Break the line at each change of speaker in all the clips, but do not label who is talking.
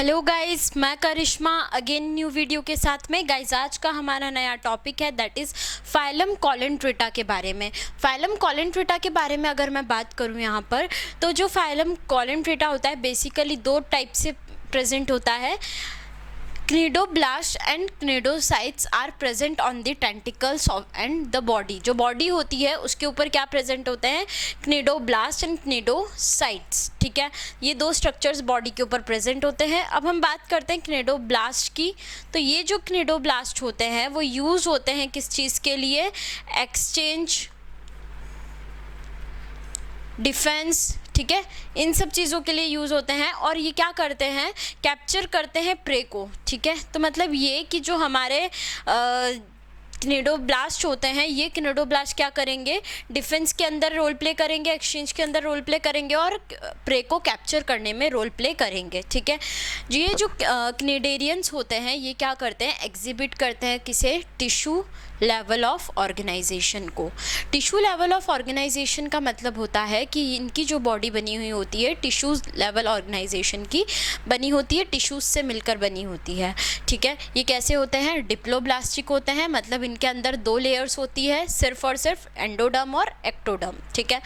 Hello guys, मैं करिश्मा again new video के साथ में। गाइस आज का हमारा नया टॉपिक है दैट इज़ फाइलम कॉलेंट्रेटा के बारे में। फाइलम कॉलेंट्रेटा के बारे में अगर मैं बात करूं यहाँ पर, तो जो फाइलम कॉलेंट्रेटा होता है बेसिकली दो टाइप से प्रेजेंट होता है। Cnidoblast and cnidocytes are present on the tentacles of and the body. जो बॉडी होती है उसके ऊपर क्या प्रेजेंट होते हैं? Cnidoblast and cnidocytes. ठीक है, ये दो स्ट्रक्चर्स बॉडी के ऊपर प्रेजेंट होते हैं। अब हम बात करते हैं क्निडोब्लास्ट की। तो ये जो क्निडोब्लास्ट होते हैं वो यूज़ होते हैं किस चीज़ के लिए? एक्सचेंज, डिफेंस, ठीक है, इन सब चीज़ों के लिए यूज़ होते हैं। और ये क्या करते हैं? कैप्चर करते हैं प्रे को। ठीक है, तो मतलब ये कि जो हमारे क्निडोब्लास्ट होते हैं, ये क्निडोब्लास्ट क्या करेंगे? डिफेंस के अंदर रोल प्ले करेंगे, एक्सचेंज के अंदर रोल प्ले करेंगे और प्रे को कैप्चर करने में रोल प्ले करेंगे। ठीक है, ये जो क्निडेरियंस होते हैं ये क्या करते हैं? एग्जिबिट करते हैं किसे? टिश्यू लेवल ऑफ ऑर्गेनाइजेशन को। टिश्यू लेवल ऑफ ऑर्गेनाइजेशन का मतलब होता है कि इनकी जो बॉडी बनी हुई होती है टिश्यूज़ लेवल ऑर्गेनाइजेशन की बनी होती है, टिश्यूज़ से मिलकर बनी होती है। ठीक है, ये कैसे होते हैं? डिप्लोब्लास्टिक होते हैं, मतलब इनके अंदर दो लेयर्स होती है, सिर्फ और सिर्फ एंडोडर्म और एक्टोडर्म। ठीक है,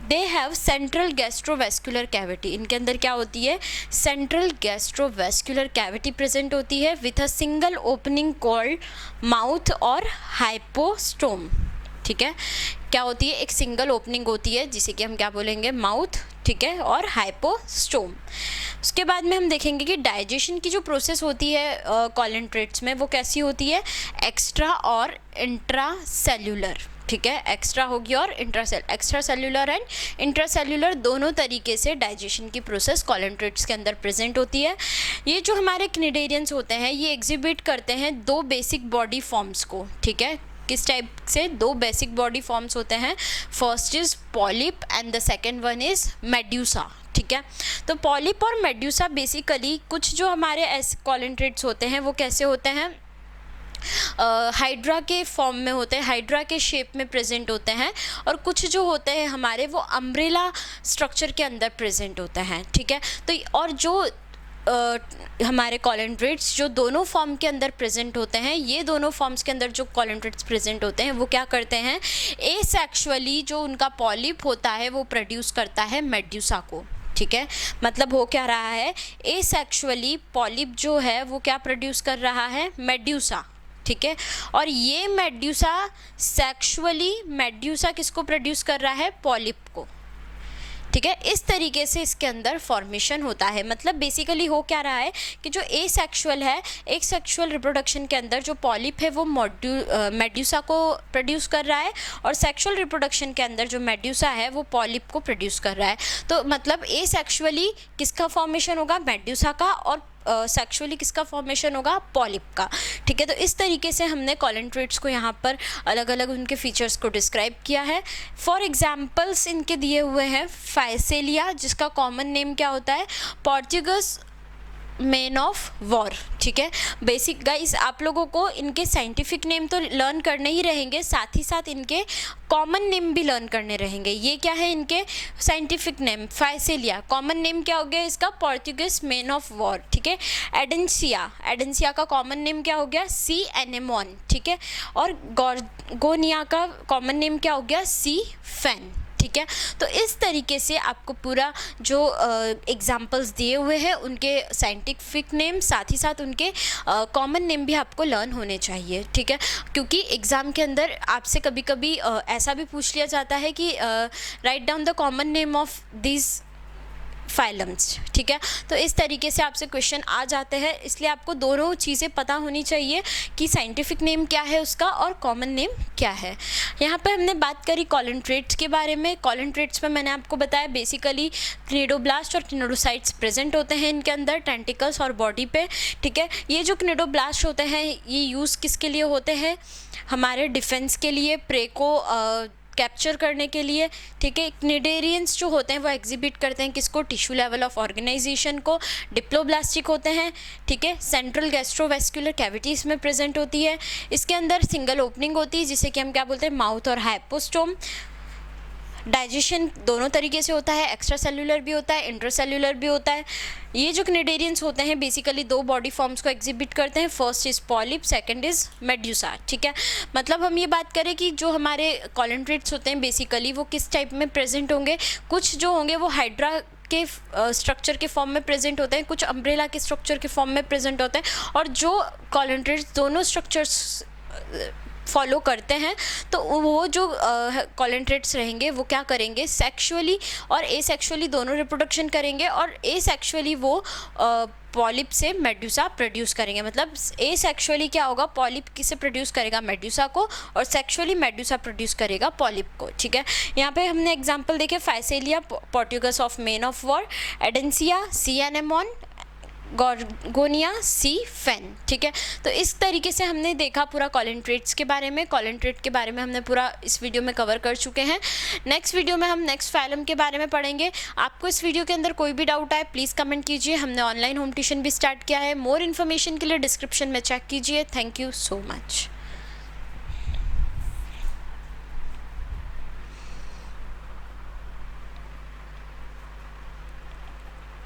they have central gastrovascular cavity. इनके अंदर क्या होती है? सेंट्रल गैस्ट्रोवेस्कुलर कैविटी प्रेजेंट होती है with a single opening called mouth और हाइपोस्टोम। ठीक है, क्या होती है? एक सिंगल ओपनिंग होती है जिसे कि हम क्या बोलेंगे? माउथ। ठीक है, और हाइपोस्टोम। उसके बाद में हम देखेंगे कि डाइजेशन की जो प्रोसेस होती है कॉलेंट्रेट्स में वो कैसी होती है? एक्स्ट्रा और इंट्रासेल्यूलर। ठीक है, एक्स्ट्रा होगी और एक्स्ट्रा सेल्यूलर एंड इंट्रासेल्यूलर दोनों तरीके से डाइजेशन की प्रोसेस कॉलेंट्रेट्स के अंदर प्रेजेंट होती है। ये जो हमारे क्निडेरियंस होते हैं ये एग्जिबिट करते हैं दो बेसिक बॉडी फॉर्म्स को। ठीक है, किस टाइप से? दो बेसिक बॉडी फॉर्म्स होते हैं। First is polyp and the second one is medusa. ठीक है, तो पॉलिप और मेड्यूसा बेसिकली कुछ जो हमारे ऐसे कॉलेंट्रेट्स होते हैं वो कैसे होते हैं? हाइड्रा के फॉर्म में होते हैं, हाइड्रा के शेप में प्रेजेंट होते हैं। और कुछ जो होते हैं हमारे वो अम्ब्रेला स्ट्रक्चर के अंदर प्रेजेंट होते हैं। ठीक है, तो और जो हमारे कॉलेंट्रेट्स जो दोनों फॉर्म के अंदर प्रेजेंट होते हैं, ये दोनों फॉर्म्स के अंदर जो कॉलेंट्रेट्स प्रेजेंट होते हैं वो क्या करते हैं? एसेक्सुअली जो उनका पॉलिप होता है वो प्रोड्यूस करता है मेड्यूसा को। ठीक है, मतलब हो क्या रहा है? एसेक्सुअली पॉलिप जो है वो क्या प्रोड्यूस कर रहा है? मेड्यूसा। ठीक है, और ये मेड्यूसा सेक्सुअली मेड्यूसा किसको प्रोड्यूस कर रहा है? पॉलिप को। ठीक है, इस तरीके से इसके अंदर फॉर्मेशन होता है। मतलब बेसिकली हो क्या रहा है कि जो एसेक्सुअल है, एक सेक्सुअल रिप्रोडक्शन के अंदर जो पॉलिप है वो मेड्यूसा को प्रोड्यूस कर रहा है और सेक्सुअल रिप्रोडक्शन के अंदर जो मेड्यूसा है वो पॉलिप को प्रोड्यूस कर रहा है। तो मतलब एसेक्सुअली किसका फॉर्मेशन होगा? मेड्यूसा का, और सेक्सुअली किसका फॉर्मेशन होगा? पॉलिप का। ठीक है, तो इस तरीके से हमने कॉलेंट्रेट्स को यहाँ पर अलग अलग उनके फीचर्स को डिस्क्राइब किया है। फॉर एग्जांपल्स इनके दिए हुए हैं फाइसेलिया, जिसका कॉमन नेम क्या होता है? पोर्चुगस मैन ऑफ वॉर। ठीक है, बेसिक गाइस आप लोगों को इनके साइंटिफिक नेम तो लर्न करने ही रहेंगे, साथ ही साथ इनके कॉमन नेम भी लर्न करने रहेंगे। ये क्या है? इनके scientific name Physalia. Common name क्या हो गया इसका? Portuguese man of war. ठीक है, एडेंसिया, एडेंसिया का कॉमन नेम क्या हो गया? सी एनेमोन। ठीक है, और गोर्गोनिया का कॉमन नेम क्या हो गया? सी फैन। ठीक है, तो इस तरीके से आपको पूरा जो एग्जाम्पल्स दिए हुए हैं उनके साइंटिफिक नेम साथ ही साथ उनके कॉमन नेम भी आपको लर्न होने चाहिए। ठीक है, क्योंकि एग्ज़ाम के अंदर आपसे कभी कभी ऐसा भी पूछ लिया जाता है कि write down the common name of this phylums. ठीक है, तो इस तरीके से आपसे क्वेश्चन आ जाते हैं, इसलिए आपको दोनों चीज़ें पता होनी चाहिए कि साइंटिफिक नेम क्या है उसका और कॉमन नेम क्या है। यहाँ पे हमने बात करी कॉलेंट्रेट्स के बारे में। कॉलेंट्रेट्स में मैंने आपको बताया बेसिकली क्निडोब्लास्ट और क्निडोसाइट्स प्रेजेंट होते हैं इनके अंदर टेंटिकल्स और बॉडी पे। ठीक है, ये जो क्निडोब्लास्ट होते हैं ये यूज़ किसके लिए होते हैं? हमारे डिफेंस के लिए, प्रे को कैप्चर करने के लिए। ठीक है, क्निडेरियंस जो होते हैं वो एग्जिबिट करते हैं किसको? टिश्यू लेवल ऑफ ऑर्गेनाइजेशन को। डिप्लोब्लास्टिक होते हैं। ठीक है, सेंट्रल गैस्ट्रोवेस्कुलर कैविटी इसमें प्रेजेंट होती है। इसके अंदर सिंगल ओपनिंग होती है जिसे कि हम क्या बोलते हैं? माउथ और हाइपोस्टोम। डाइजेशन दोनों तरीके से होता है, एक्स्ट्रा सेल्यूलर भी होता है, इंट्रासेल्यूलर भी होता है। ये जो क्निडेरियंस होते हैं बेसिकली दो बॉडी फॉर्म्स को एग्जिबिट करते हैं, first is polyp, second is medusa, ठीक है। मतलब हम ये बात करें कि जो हमारे कॉलंट्रेट्स होते हैं बेसिकली वो किस टाइप में प्रेजेंट होंगे, कुछ जो होंगे वो हाइड्रा के स्ट्रक्चर के फॉर्म में प्रेजेंट होते हैं, कुछ अम्ब्रेला के स्ट्रक्चर के फॉर्म में प्रेजेंट होते हैं, और जो कॉलंट्रेट्स दोनों स्ट्रक्चर्स फॉलो करते हैं तो वो जो कॉलंट्रेट्स रहेंगे वो क्या करेंगे, सेक्सुअली और एसेक्सुअली दोनों रिप्रोडक्शन करेंगे, और एसेक्सुअली वो पॉलिप से मेड्यूसा प्रोड्यूस करेंगे। मतलब एसेक्सुअली क्या होगा, पॉलिप किसे प्रोड्यूस करेगा, मेड्यूसा को, और सेक्सुअली मेड्यूसा प्रोड्यूस करेगा पॉलिप को, ठीक है। यहाँ पे हमने एग्जांपल देखे, Physalia Portuguese of man of war, Adamsia sea anemone, Gorgonia sea fan, ठीक है। तो इस तरीके से हमने देखा पूरा कॉलंट्रेट्स के बारे में। कॉलंट्रेट के बारे में हमने पूरा इस वीडियो में कवर कर चुके हैं। नेक्स्ट वीडियो में हम नेक्स्ट फाइलम के बारे में पढ़ेंगे। आपको इस वीडियो के अंदर कोई भी डाउट आए प्लीज़ कमेंट कीजिए। हमने ऑनलाइन होम ट्यूशन भी स्टार्ट किया है, मोर इन्फॉर्मेशन के लिए डिस्क्रिप्शन में चेक कीजिए। Thank you so much.